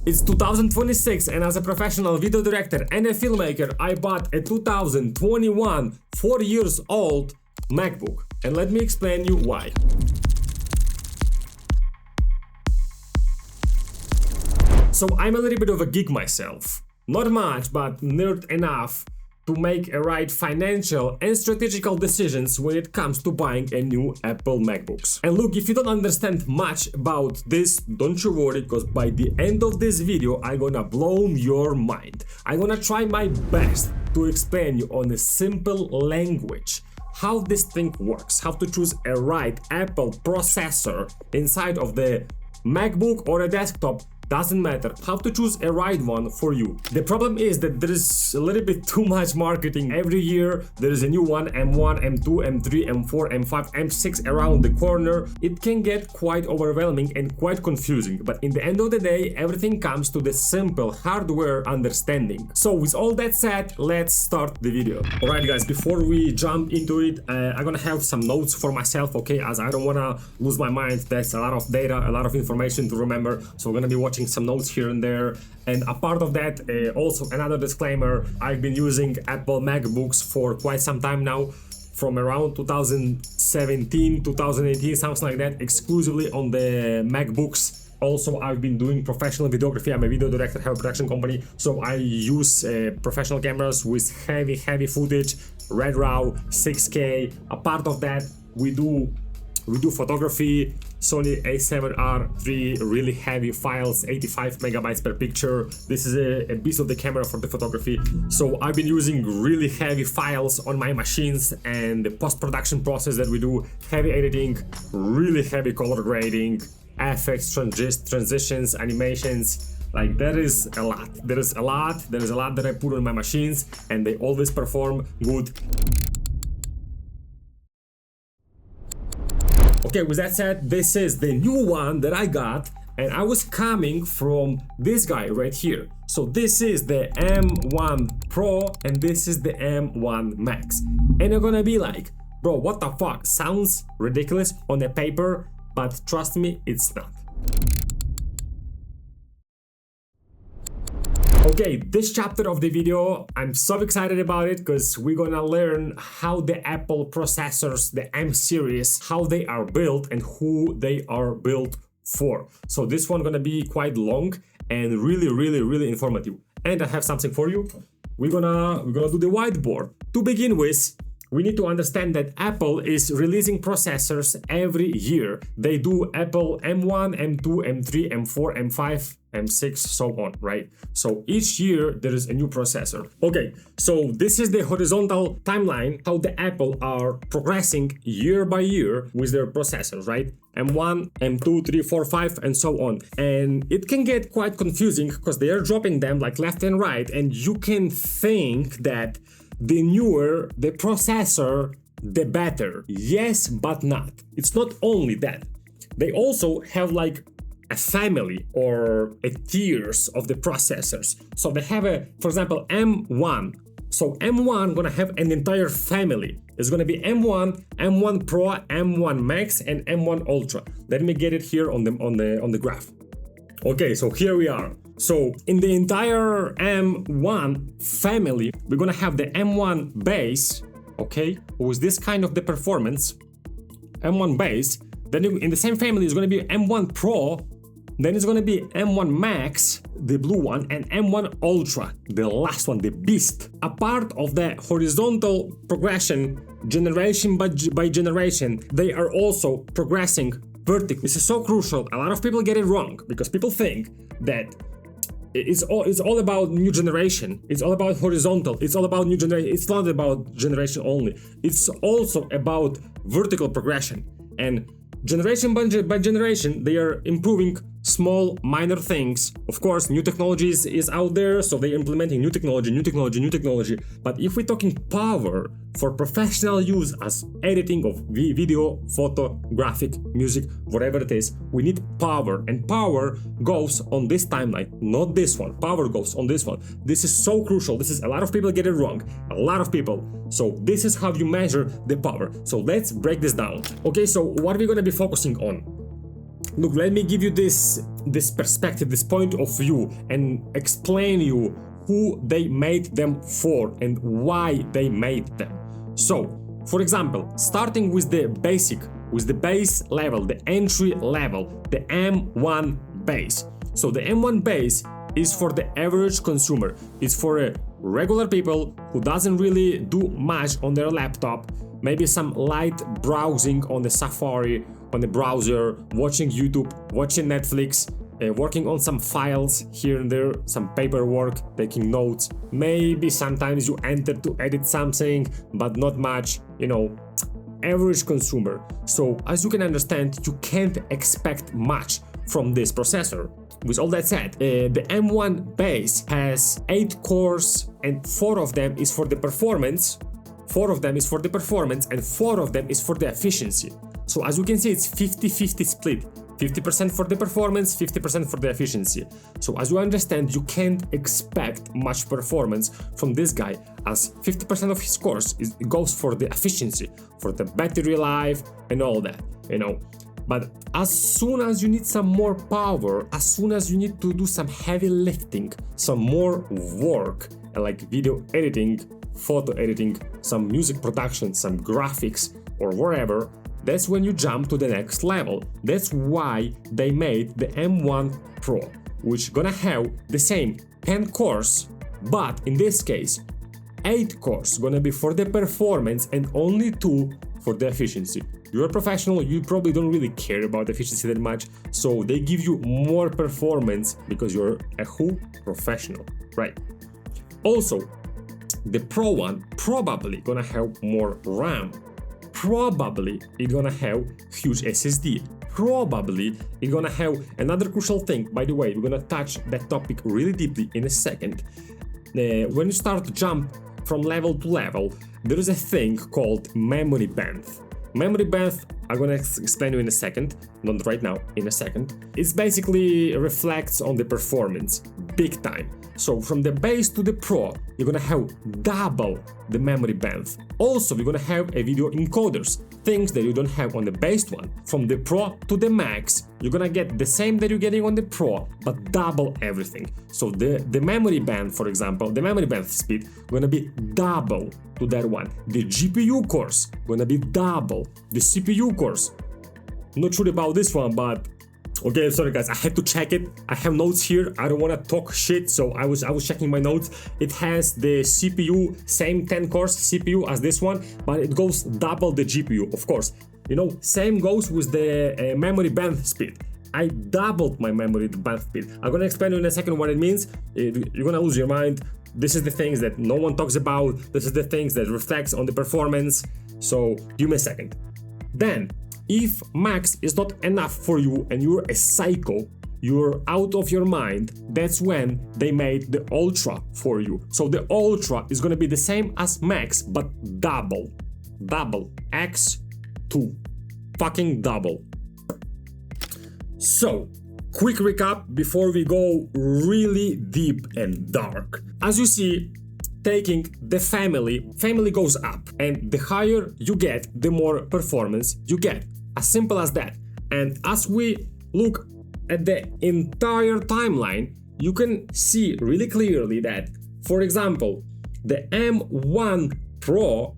It's 2026 and as a professional video director and a filmmaker, I bought a 2021 4 years old MacBook. And let me explain you why. So I'm a little bit of a geek myself. Not much, but nerd enough to make a right financial and strategical decisions when it comes to buying a new Apple MacBooks. And look, if you don't understand much about this, don't you worry, because by the end of this video, I'm gonna blow your mind. I'm gonna try my best to explain you on a simple language how this thing works, how to choose a right Apple processor inside of the MacBook or a desktop. Doesn't matter, how to choose a right one for you. The problem is that there is a little bit too much marketing. Every year there is a new one, M1, M2, M3, M4, M5, M6 around the corner. It can get quite overwhelming and quite confusing, but in the end of the day, everything comes to the simple hardware understanding. So with all that said, let's start the video. Alright guys, before we jump into it, I'm gonna have some notes for myself, okay, as I don't wanna lose my mind. There's a lot of data, a lot of information to remember, so we're gonna be watching some notes here and there. And a part of that, also another disclaimer, I've been using Apple MacBooks for quite some time now, from around 2017, 2018, something like that, exclusively on the MacBooks. Also, I've been doing professional videography. I'm a video director, have a production company, so I use professional cameras with heavy footage, Red RAW, 6K. A part of that, we do photography, Sony a7R III, really heavy files, 85 megabytes per picture. This is a beast of the camera for the photography. So I've been using really heavy files on my machines, and the post-production process that we do, heavy editing, really heavy color grading, effects, transitions, animations. Like there is a lot that I put on my machines, and they always perform good. Okay, with that said, this is the new one that I got, and I was coming from this guy right here. So this is the M1 Pro and this is the M1 Max. And you're gonna be like, bro, what the fuck? Sounds ridiculous on the paper, but trust me, it's not. Okay, this chapter of the video, I'm so excited about it because we're gonna learn how the Apple processors, the M series, how they are built and who they are built for. So this one gonna be quite long and really informative. And I have something for you. We're gonna do the whiteboard. To begin with, we need to understand that Apple is releasing processors every year. They do Apple M1, M2, M3, M4, M5, M6, so on, right? So each year there is a new processor. Okay, so this is the horizontal timeline, how the Apple are progressing year by year with their processors, right? M1, M2, 3, 4, 5, and so on. And it can get quite confusing because they are dropping them like left and right, and you can think that the newer the processor, the better. Yes, but not. It's not only that. They also have like a family or a tiers of the processors. So they have a, for example, M1. So M1 gonna have an entire family. It's gonna be M1, M1 Pro, M1 Max, and M1 Ultra. Let me get it here on the graph. Okay, so here we are. So in the entire M1 family, we're gonna have the M1 base, okay, with this kind of the performance, M1 base. Then in the same family is gonna be M1 Pro, then it's gonna be M1 Max, the blue one, and M1 Ultra, the last one, the beast. A part of the horizontal progression, generation by generation, they are also progressing vertically. This is so crucial. A lot of people get it wrong because people think that it's all about new generation. It's all about horizontal. It's all about new generation. It's not about generation only. It's also about vertical progression. And generation by generation, they are improving small, minor things. Of course, new technologies is out there, so they're implementing new technology. But if we're talking power for professional use as editing of video, photo, graphic, music, whatever it is, we need power. And power goes on this timeline, not this one. Power goes on this one. This is so crucial. This is a lot of people get it wrong. A lot of people. So this is how you measure the power. So let's break this down. Okay, so what are we gonna be focusing on? Look, let me give you this perspective, this point of view, and explain you who they made them for and why they made them. So, for example, starting with the base level, the entry level, the M1 base. So the M1 base is for the average consumer. It's for regular people who doesn't really do much on their laptop, maybe some light browsing on the Safari, on the browser, watching YouTube, watching Netflix, working on some files here and there, some paperwork, taking notes. Maybe sometimes you enter to edit something, but not much, you know, average consumer. So as you can understand, you can't expect much from this processor. With all that said, the M1 base has 8 cores and 4 of them is for the performance. 4 of them is for the performance and 4 of them is for the efficiency. So as you can see, it's 50-50 split. 50% for the performance, 50% for the efficiency. So as you understand, you can't expect much performance from this guy, as 50% of his scores goes for the efficiency, for the battery life and all that, you know. But as soon as you need some more power, as soon as you need to do some heavy lifting, some more work, like video editing, photo editing, some music production, some graphics or whatever, that's when you jump to the next level. That's why they made the M1 Pro, which gonna have the same 10 cores, but in this case 8 cores gonna be for the performance and only 2 for the efficiency. You're a professional, you probably don't really care about efficiency that much, so they give you more performance because you're a professional, right? Also, the Pro one probably gonna have more RAM. Probably it's gonna have huge SSD. Probably it's gonna have another crucial thing. By the way, we're gonna touch that topic really deeply in a second. When you start to jump from level to level, there is a thing called memory bandwidth. Memory bandwidth, I'm gonna explain you in a second, not right now, in a second. It's basically reflects on the performance, big time. So from the base to the Pro, you're gonna have double the memory bandwidth. Also, you're gonna have a video encoders, things that you don't have on the base one. From the Pro to the Max, you're gonna get the same that you're getting on the Pro, but double everything. So the memory band, for example, the memory bandwidth speed gonna be double to that one. The GPU cores gonna be double. The CPU cores, not sure about this one, but okay, sorry guys, I had to check it. I have notes here. I don't want to talk shit, so I was checking my notes. It has the CPU, same 10 cores CPU as this one, but it goes double the GPU, of course. You know, same goes with the memory bandwidth speed. I doubled my memory bandwidth speed. I'm gonna explain to you in a second what it means. You're gonna lose your mind. This is the things that no one talks about. This is the things that reflects on the performance. So give me a second. Then, if Max is not enough for you and you're a psycho, you're out of your mind, that's when they made the Ultra for you. So the Ultra is gonna be the same as Max, but double. Double. X2. Fucking double. So, quick recap before we go really deep and dark. As you see, taking the family goes up, and the higher you get, the more performance you get. As simple as that. And as we look at the entire timeline, you can see really clearly that, for example, the M1 Pro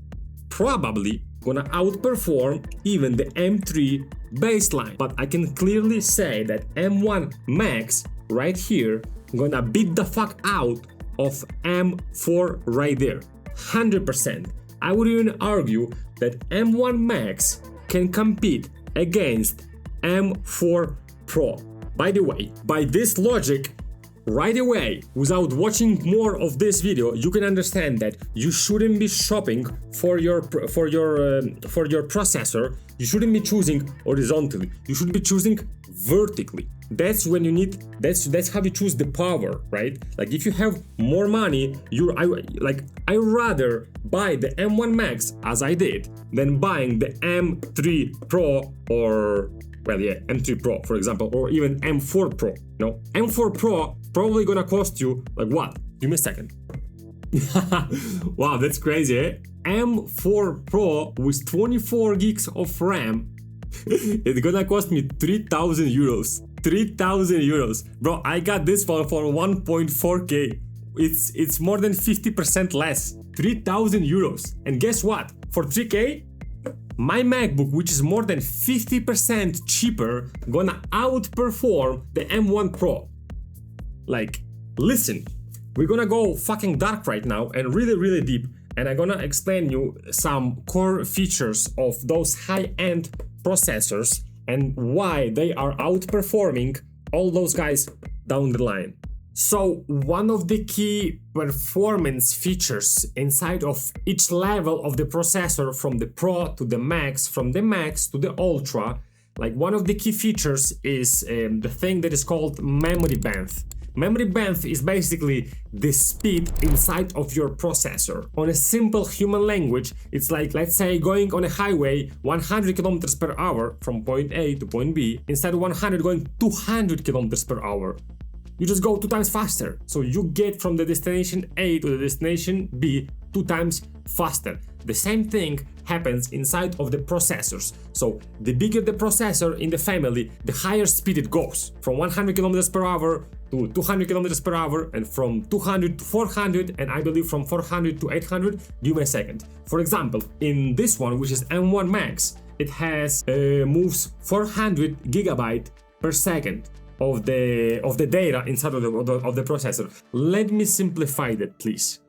probably gonna outperform even the M3 baseline. But I can clearly say that M1 Max right here gonna beat the fuck out of M4 right there. 100%. I would even argue that M1 Max can compete against M4 Pro. By the way, by this logic, right away, without watching more of this video, you can understand that you shouldn't be shopping for your processor. You shouldn't be choosing horizontally. You should be choosing vertically. That's when you need. That's how you choose the power, right? Like if you have more money, I rather buy the M1 Max as I did than buying the M3 Pro or M3 Pro, for example, or even M4 Pro. No, M4 Pro probably gonna cost you like what? Give me a second. Wow, that's crazy, eh? M4 Pro with 24 gigs of RAM It's gonna cost me 3,000 euros. 3,000 euros. Bro, I got this one for 1.4k. It's more than 50% less. 3,000 euros. And guess what? For 3k, my MacBook, which is more than 50% cheaper, gonna outperform the M1 Pro. Like, listen, we're gonna go fucking dark right now and really deep, and I'm gonna explain you some core features of those high-end processors and why they are outperforming all those guys down the line. So one of the key performance features inside of each level of the processor, from the Pro to the Max, from the Max to the Ultra, like one of the key features is the thing that is called memory bandwidth. Memory bandwidth is basically the speed inside of your processor. On a simple human language, it's like, let's say, going on a highway 100 kilometers per hour from point A to point B, instead of 100 going 200 kilometers per hour. You just go 2 times faster. So you get from the destination A to the destination B 2 times faster. The same thing happens inside of the processors. So the bigger the processor in the family, the higher speed it goes. From 100 kilometers per hour to 200 kilometers per hour, and from 200 to 400, and I believe from 400 to 800. Give me a second. For example, in this one, which is M1 Max, it has moves 400 gigabyte per second of the data inside of the processor. Let me simplify that, please.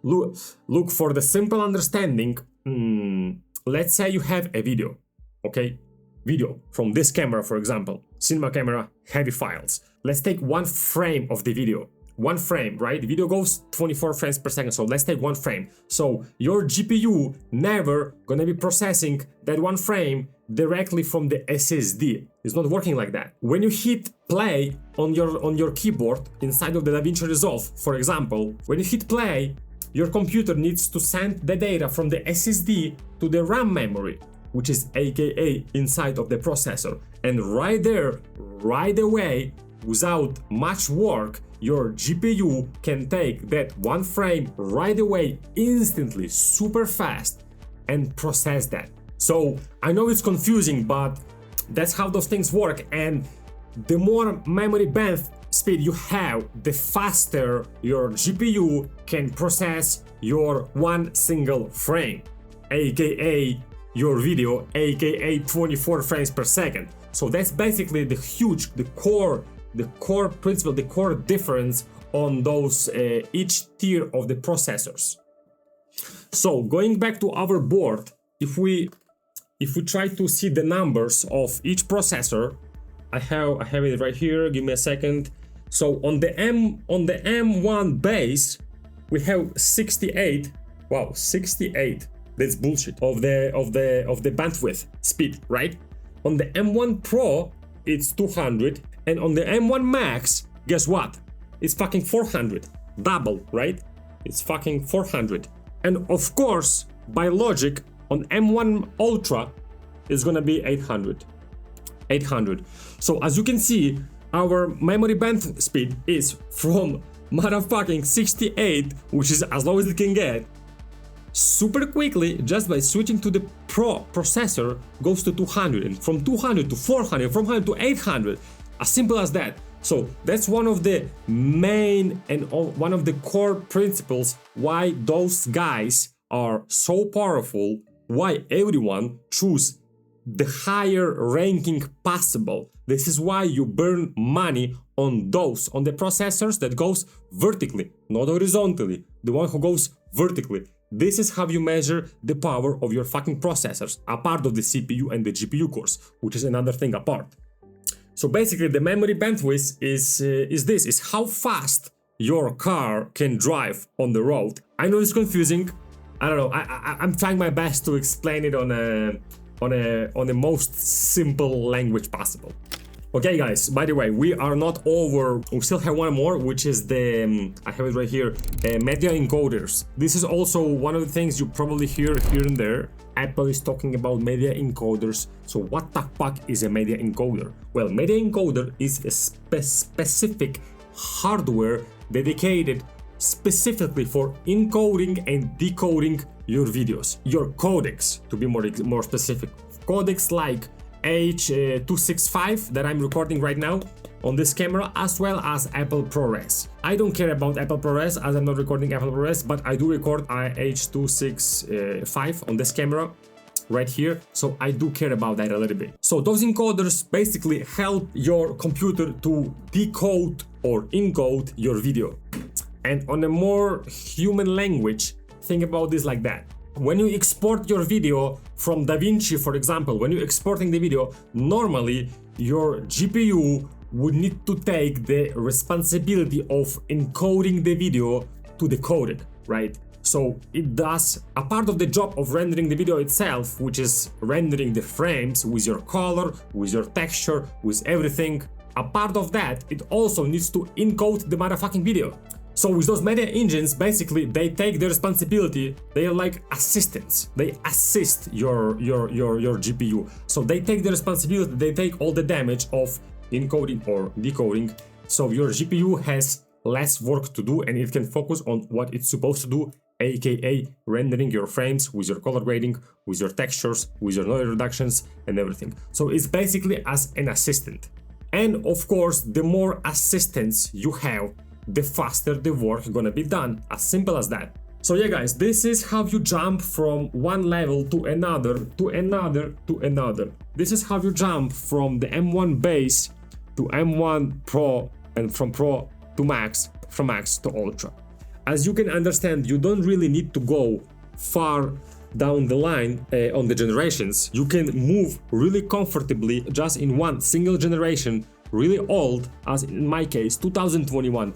Look for the simple understanding. Let's say you have a video, okay? Video from this camera, for example, cinema camera, heavy files. Let's take 1 frame of the video. 1 frame, right? The video goes 24 frames per second, so let's take 1 frame. So your GPU never gonna be processing that 1 frame directly from the SSD. It's not working like that. When you hit play on your keyboard inside of the DaVinci Resolve, for example, when you hit play, your computer needs to send the data from the SSD to the RAM memory, which is aka inside of the processor. And right there, right away, without much work, your GPU can take that 1 frame right away, instantly, super fast, and process that. So I know it's confusing, but that's how those things work. And the more memory bandwidth speed you have, the faster your GPU can process your 1 single frame, aka your video, aka 24 frames per second. So that's basically the core principle, the core difference on those each tier of the processors. So going back to our board, if we try to see the numbers of each processor, I have it right here. Give me a second. So on the M1 base, we have 68. Wow, 68. That's bullshit of the bandwidth speed, right? On the M1 Pro, it's 200, and on the M1 Max, guess what? It's fucking 400. Double, right? It's fucking 400. And of course, by logic, on M1 Ultra, it's gonna be 800. 800. So as you can see, our memory bandwidth speed is from motherfucking 68, which is as low as it can get, super quickly, just by switching to the Pro processor, goes to 200, and from 200 to 400, from 400 to 800, as simple as that. So that's one of the main and one of the core principles why those guys are so powerful, why everyone choose the higher ranking possible. This is why you burn money on the processors that goes vertically, not horizontally, the one who goes vertically. This is how you measure the power of your fucking processors, apart of the CPU and the GPU cores, which is another thing apart. So basically the memory bandwidth is how fast your car can drive on the road. I know it's confusing. I don't know. I'm trying my best to explain it on the most simple language possible. Okay guys, by the way, we are not over. We still have one more, which is the, I have it right here, media encoders. This is also one of the things you probably hear here and there. Apple is talking about media encoders. So what the fuck is a media encoder? Well, media encoder is a specific hardware dedicated specifically for encoding and decoding your videos, your codecs, to be more specific. Codecs like H265 that I'm recording right now on this camera, as well as Apple ProRes. I don't care about Apple ProRes as I'm not recording Apple ProRes, but I do record H265 on this camera right here, so I do care about that a little bit. So those encoders basically help your computer to decode or encode your video. And on a more human language, think about this like that. When you export your video from DaVinci, for example, when you're exporting the video, normally your GPU would need to take the responsibility of encoding the video to the codec, right? So it does a part of the job of rendering the video itself, which is rendering the frames with your color, with your texture, with everything. A part of that, it also needs to encode the motherfucking video. So with those media engines, basically, they take the responsibility. They are like assistants. They assist your GPU. So they take the responsibility. They take all the damage of encoding or decoding. So your GPU has less work to do, and it can focus on what it's supposed to do, aka rendering your frames with your color grading, with your textures, with your noise reductions, and everything. So it's basically as an assistant. And of course, the more assistants you have, the faster the work gonna be done. As simple as that. So yeah guys, this is how you jump from one level to another, to another, to another. This is how you jump from the M1 base to M1 Pro, and from Pro to Max, from Max to Ultra. As you can understand, you don't really need to go far down the line on the generations. You can move really comfortably just in one single generation, really old, as in my case, 2021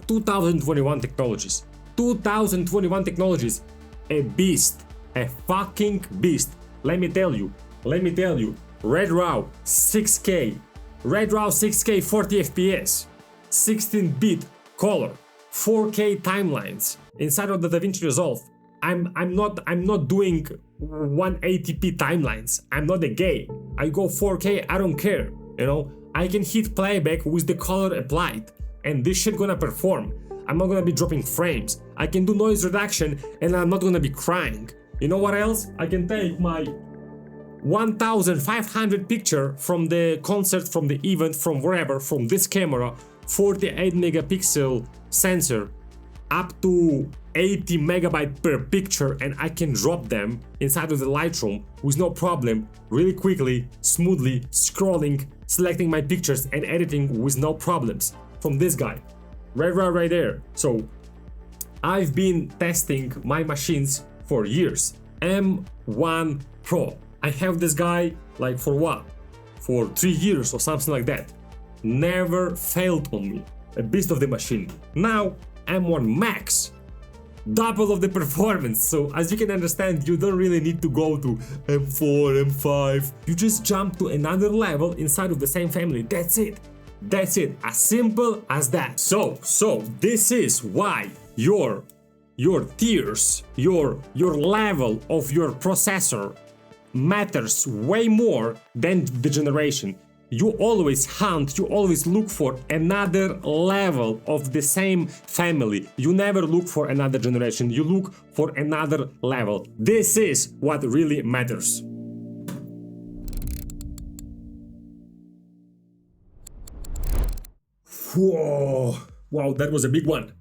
technologies. 2021 technologies, a beast, a fucking beast. Let me tell you, Red RAW 6K, 40 FPS, 16-bit color, 4K timelines inside of the DaVinci Resolve. I'm not doing 180p timelines. I'm not a gay. I go 4K, I don't care, you know. I can hit playback with the color applied, and this shit gonna perform. I'm not gonna be dropping frames. I can do noise reduction, and I'm not gonna be crying. You know what else? I can take my 1500 picture from the concert, from the event, from wherever, from this camera, 48 megapixel sensor, up to 80 megabyte per picture, and I can drop them inside of the Lightroom with no problem, really quickly, smoothly, scrolling, selecting my pictures and editing with no problems from this guy right there. So I've been testing my machines for years. M1 Pro, I have this guy like for what, for 3 years or something like that. Never failed on me, a beast of the machine. Now M1 Max, double of the performance. So as you can understand, you don't really need to go to M4, M5. You just jump to another level inside of the same family. That's it. As simple as that. So this is why your tiers, your level of your processor matters way more than the generation. You always hunt, you always look for another level of the same family. You never look for another generation, you look for another level. This is what really matters. Whoa, wow, that was a big one.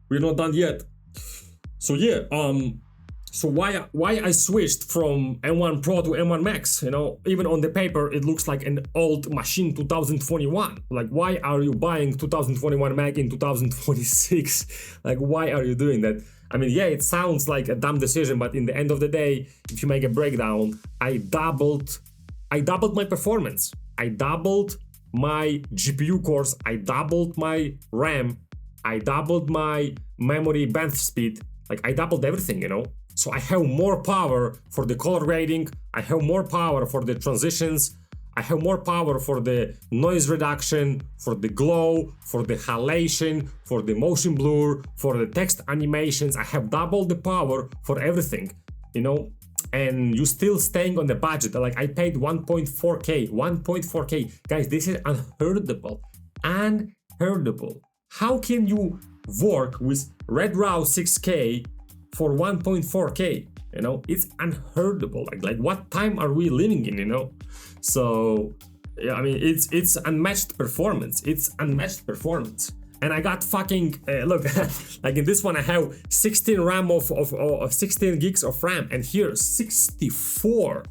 We're not done yet. So yeah, so why I switched from M1 Pro to M1 Max, you know, even on the paper it looks like an old machine 2021. Like, why are you buying 2021 Mac in 2026? Like, why are you doing that? I mean, yeah, it sounds like a dumb decision, but in the end of the day, if you make a breakdown, I doubled my performance. I doubled my GPU cores, I doubled my RAM, I doubled my memory bandwidth speed. Like, I doubled everything, you know. So I have more power for the color grading, I have more power for the transitions, I have more power for the noise reduction, for the glow, for the halation, for the motion blur, for the text animations. I have double the power for everything, you know, and you still staying on the budget. Like, I paid 1.4K. Guys, this is unheardable. How can you work with Red RAW 6K for 1.4K, you know, it's unheardable. Like what time are we living in, you know? So yeah, I mean, it's unmatched performance. It's unmatched performance. And I got fucking look, like in this one I have 16 RAM of 16 gigs of RAM, and here 64.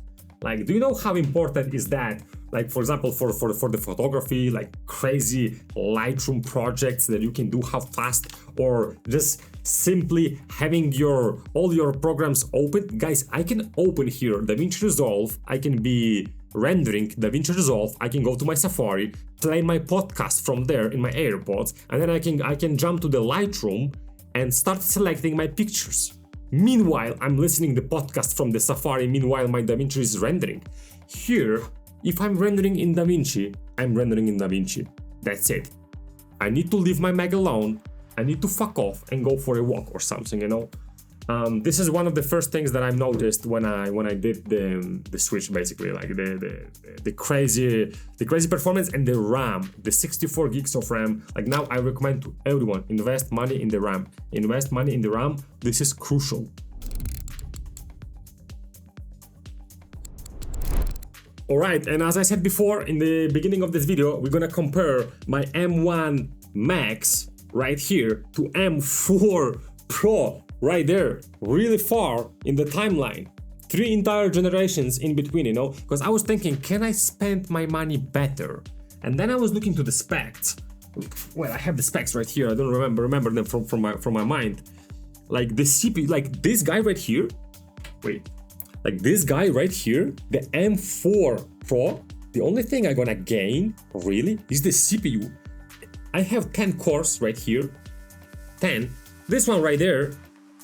Like, do you know how important is that? Like, for example, for the photography, like crazy Lightroom projects that you can do how fast, or just simply having all your programs open. Guys, I can open here DaVinci Resolve, I can be rendering DaVinci Resolve, I can go to my Safari, play my podcast from there in my AirPods, and then I can jump to the Lightroom and start selecting my pictures. Meanwhile, I'm listening the podcast from the Safari, meanwhile my DaVinci is rendering. Here, if I'm rendering in DaVinci, I'm rendering in DaVinci. That's it. I need to leave my Mac alone, I need to fuck off and go for a walk or something, you know? This is one of the first things that I noticed when I did the switch, basically, like the crazy performance and the RAM, the 64 gigs of RAM. Like now I recommend to everyone, invest money in the RAM. Invest money in the RAM. This is crucial. Alright, and as I said before in the beginning of this video, we're gonna compare my M1 Max right here to M4 Pro right there, really far in the timeline. 3 entire generations in between, you know, because I was thinking, can I spend my money better? And then I was looking to the specs. Well, I have the specs right here, I don't remember them from my mind. Like the CPU, like this guy right here, wait, like this guy right here, the M4 Pro, the only thing I'm gonna gain, really, is the CPU. I have 10 cores right here, 10. This one right there,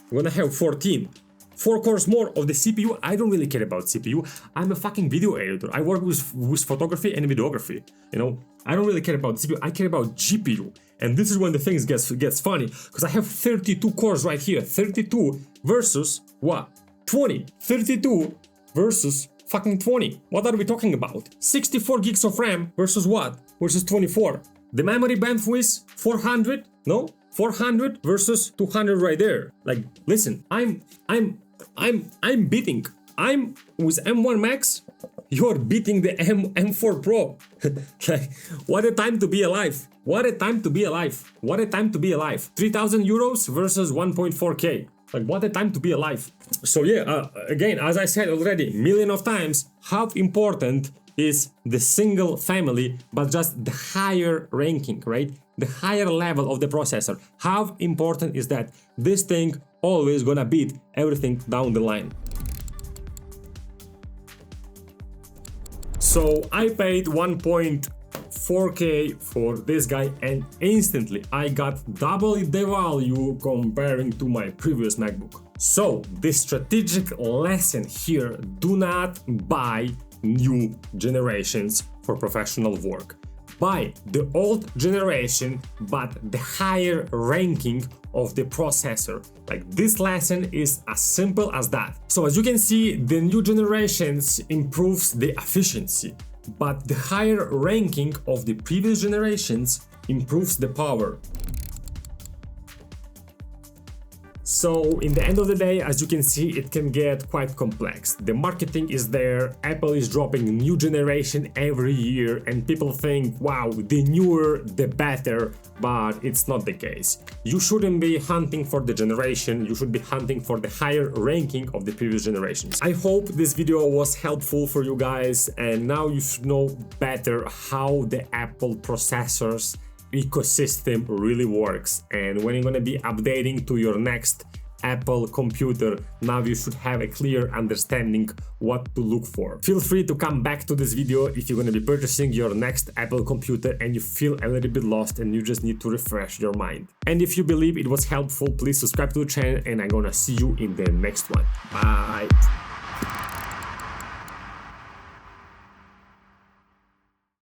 I'm gonna have 14. 4 cores more of the CPU. I don't really care about CPU. I'm a fucking video editor. I work with photography and videography. You know, I don't really care about CPU. I care about GPU. And this is when the things gets funny, because I have 32 cores right here. 32 versus what? 20. 32 versus fucking 20. What are we talking about? 64 gigs of RAM versus what? Versus 24. The memory bandwidth 400? No? 400 versus 200 right there. Like, listen, I'm beating. I'm with M1 Max. You're beating the M4 Pro. Like, what a time to be alive. What a time to be alive. What a time to be alive. 3,000 euros versus 1.4K. Like, what a time to be alive. So yeah, again, as I said already, million of times, how important is the single family, but just the higher ranking, right? The higher level of the processor. How important is that? This thing always gonna beat everything down the line. So I paid 1.4K for this guy, and instantly I got double the value comparing to my previous MacBook. So the strategic lesson here: do not buy new generations for professional work. Buy the old generation, but the higher ranking of the processor. Like, this lesson is as simple as that. So as you can see, the new generations improves the efficiency, but the higher ranking of the previous generations improves the power. So in the end of the day, as you can see, it can get quite complex. The marketing is there, Apple is dropping new generation every year, and people think, wow, the newer, the better, but it's not the case. You shouldn't be hunting for the generation, you should be hunting for the higher ranking of the previous generations. I hope this video was helpful for you guys, and now you should know better how the Apple processors ecosystem really works, and when you're gonna be updating to your next Apple computer, now you should have a clear understanding what to look for. Feel free to come back to this video if you're gonna be purchasing your next Apple computer and you feel a little bit lost and you just need to refresh your mind. And if you believe it was helpful, please subscribe to the channel, and I'm gonna see you in the next one. Bye!